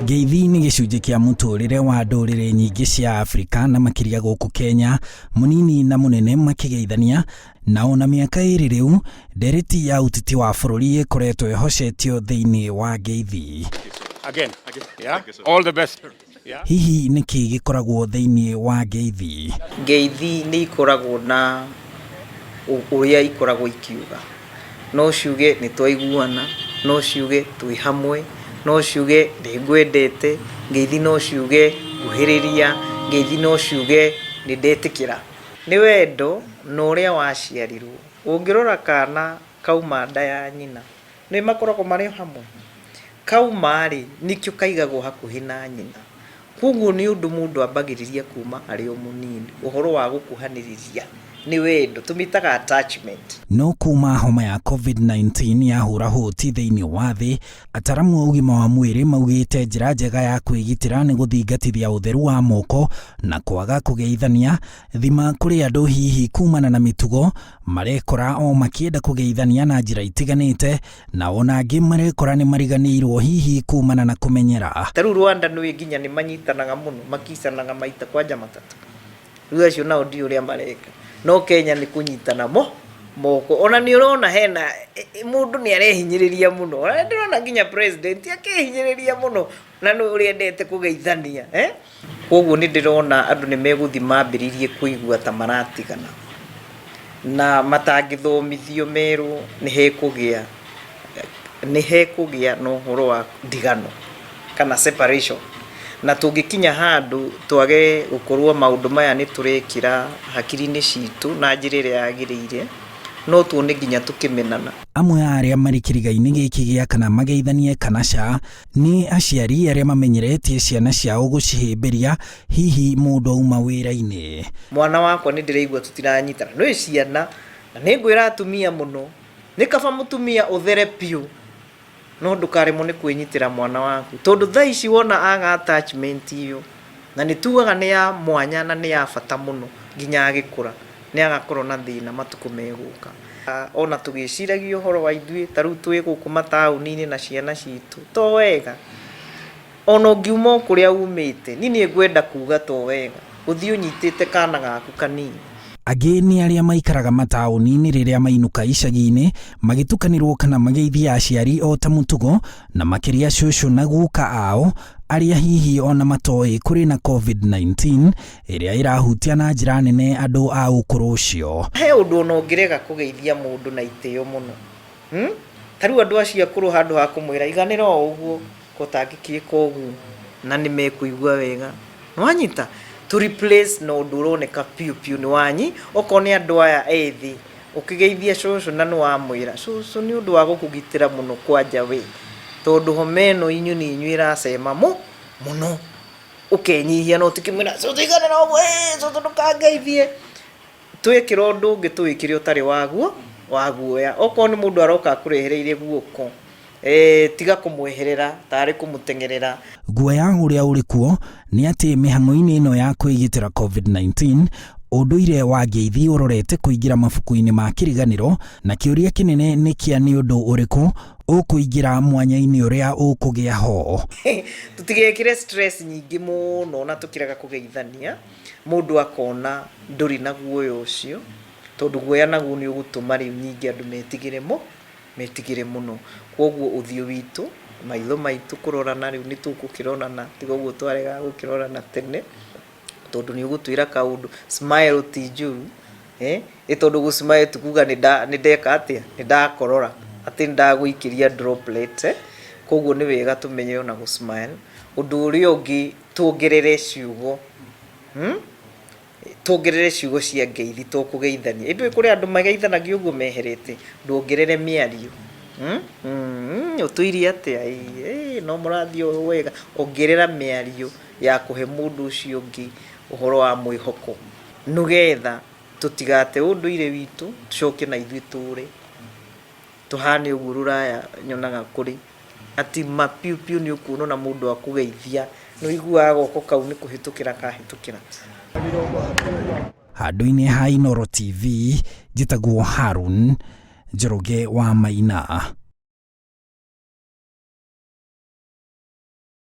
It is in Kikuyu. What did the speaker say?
Ngeithi nĩ gĩcunjĩ kĩa mũtũrĩre wa ndũrĩrĩ nyingĩ cia Afrika na makĩria gũkũ Kenya, mũnini na mũnene makĩgeithania, na ona mĩaka ĩrĩ rĩu ndereti ya ũteti wa bũrũri ĩkoretwo ĩhocetio thĩinĩ wa Ngeithi. All the best. Hihi nĩkĩ gĩkoragwo thĩinĩ wa Ngeithi? Ngeithi nĩ ikoragwo na ũrĩa ikoragwo ikiuga. No ciuge nĩ twaiguana, no ciuge twĩ hamwe, no ciuge nĩ ngwendete, Ngeithi no ciuge nguhĩrĩria, Ngeithi no ciuge nĩ ndetĩkĩra. Nĩ wendo na ũrĩa waciarirwo. Ũngĩrora kana kauma nda ya nyina, nĩ makoragwo marĩ hamwe. Kauma rĩ nĩkĩo kaigagwo hakuhĩ na nyina. Koguo nĩ ũndũ mũndũ ambagĩrĩria kuma arĩ o mũnini. Ũhoro wa gũkuhanĩrĩria nĩ wendo, tũmĩtaga attachment. No kuma homa ya COVID-19 yahũra hũti thĩinĩ wa thĩ, ataramu a ũgima wa mwĩrĩ maugĩte njĩra njega ya kwĩgitĩra nĩ gũthingatithia ũtheru wa moko na kwaga kũgeithania, thima kũrĩ andũ hihi kumana na mĩtugo, marekora o makĩenda kũgeithania na njĩra itiganĩte, na ona angĩ marekora nĩ mariganĩirwo hihi kumana na kũmenyera. Tarĩu Rwanda nĩ nginya nĩ manyitanaga mũno, makicanaga maita kwanja matatũ. Rĩu acio nao ndi ũrĩa mareka. No Kenya nĩ kũnyitana moko. Ona nĩ ũrona hena mũndũ nĩ arehinyĩrĩria mũno. Ona ndĩrona nginya president akĩhinyĩrĩria mũno na nĩ ũrĩa endete kũgeithania, Koguo nĩ ndĩrona andũ nĩ megũthi mambĩrĩrie kũigua ta maratigana. Na matangĩthomithio merũ nĩ hekũgĩa na ũhoro wa ndigano kana separation. Na tũngĩkinya handũ twage gũkorwo maũndũ maya nĩ tũrekĩra hakiri-inĩ citũ na njĩra ĩrĩa yagĩrĩire, no tuone nginya tũkĩmenana. Amwe a arĩa marĩ kĩriga-inĩ gĩkĩ gĩa kana mageithanie kana ca nĩ aciari arĩa mamenyeretie ciana ciao gũcihĩmbĩria hihi mũndũ auma wĩra-inĩ. Mwana wakwa nĩ ndĩraigua tũtiranyitana, nĩ ciana na nĩ ngwĩra atumia mũno, nĩ kaba mũtumia ũthere piũ, no ndũkaremwo nĩ kwĩnyitĩra mwana waku, tondũ thaa ici wona aga attachment iyo na nĩ tugaga nĩ ya mwanya na nĩ ya bata mũno nginya agĩkũra nĩ agakorwo na thĩna matukũ megũka. Ona tũgĩciragia ũhoro wa ithuĩ tarĩu twĩ gũkũ mataũni-inĩ na ciana citũ, to wega ona ũngiuma kũrĩa umĩte, nĩ ngwenda kuga to wega ũthiĩ ũnyitĩte kana gaku kanini. Angĩ nĩ arĩa maikaraga mataũni-inĩ rĩrĩa mainũka icagi-inĩ, magĩtukanĩrwo kana mageithia aciari o ta mũtugo, na makĩria cũcũ na guka ao, arĩa hihi ona matoĩ kũrĩ na COVID-19 ĩrĩa ĩrahutia na njĩra nene andũ a ũkũrũ ũcio. He ũndũ ona ũngĩrega kũgeithia mũndũ na itĩo mũno. Tarĩu andũ acio akũrũ handũ ha kũmwĩra iganĩra o ũguo, kũtangĩkĩka ũguo na nĩ mekũigua wega. Nwanyita to replace no ũndũ ũroneka piũ nĩ wanyi, okorwo nĩ andũ aya ethĩ ũkĩgeithia cũcũ na nĩ wamwĩra cũcũ nĩ ũndũ wa gũkũgitĩra mũno kwanja we, tondũ homa ĩno inyuĩ iracema mũno, ũkenyihia no tikĩmwĩra cũcũ iganĩra ũguo, cũcũ ndũkangeithie. Twĩkĩra ũndũ ũngĩ twĩkĩre ũtarĩ waguoya, okorwo nĩ mũndũ aroka akũrehereire guoko, tiga kũmweherera tarĩ kũmũtengerera. Guoya ũrĩa ũrĩ kuo nĩ atĩ mĩhang'o-inĩ ĩno ya kwĩgitĩra COVID-19, ũndũire wa Ngeithi ũrorete kũingĩra mabuku-inĩ ma kĩriganĩro, na kĩũria kĩnene nĩ kĩa nĩ ũndũ ũrĩkũ ũkũingĩra mwanya-inĩ ũrĩa ũkũgĩa ho. Tũtigekĩre stress nyingĩ mũno na tũkĩrega kũgeithania, mũndũ akona ndũrĩ na guoya ũcio, tondũ guoya naguo nĩ ũgũtũma rĩu nyingĩ andũ metigĩre mũno. Koguo ũthiũ witũ, maitho maitũ kũrorana rĩu nĩ tũgũkĩrorana, tiga ũguo twarega gũkĩrorana tene, tondũ nĩ ũgũtwĩra kaũndũ smile ti njũru, tondũ gũsmile tukuga nĩ ndeka atĩa, nĩ ndakorora, atĩ nĩ ndagũikĩria droplet, koguo nĩ wega tũmenye ona gũsmile. Ũndũ ũrĩa ũngĩ tuongerere ciugo cia Ngeithi tũkũgeithania. Ĩndũĩ kũrĩ andũ mageithanagia ũguo meherete, ndũongerere mĩario. Ũtũirie atĩa, no mũrathiĩ o wega, ongerera mĩario ya kũhe mũndũ ũcio ũngĩ ũhoro wa mwĩhoko, nĩgetha tũtigate ũndũire witũ, tũcoke na ithuĩ tũhane ũguo Rũraya nyonaga kũrĩ atĩ mapiũ nĩ ũkuona na mũndũ akũgeithia nĩ ũiguaga goko kau nĩ kũhĩtũkĩra kahĩtũkĩra. Handũ-inĩ ha Inooro TV, njĩtagwo Harun Njoroge wa Maina.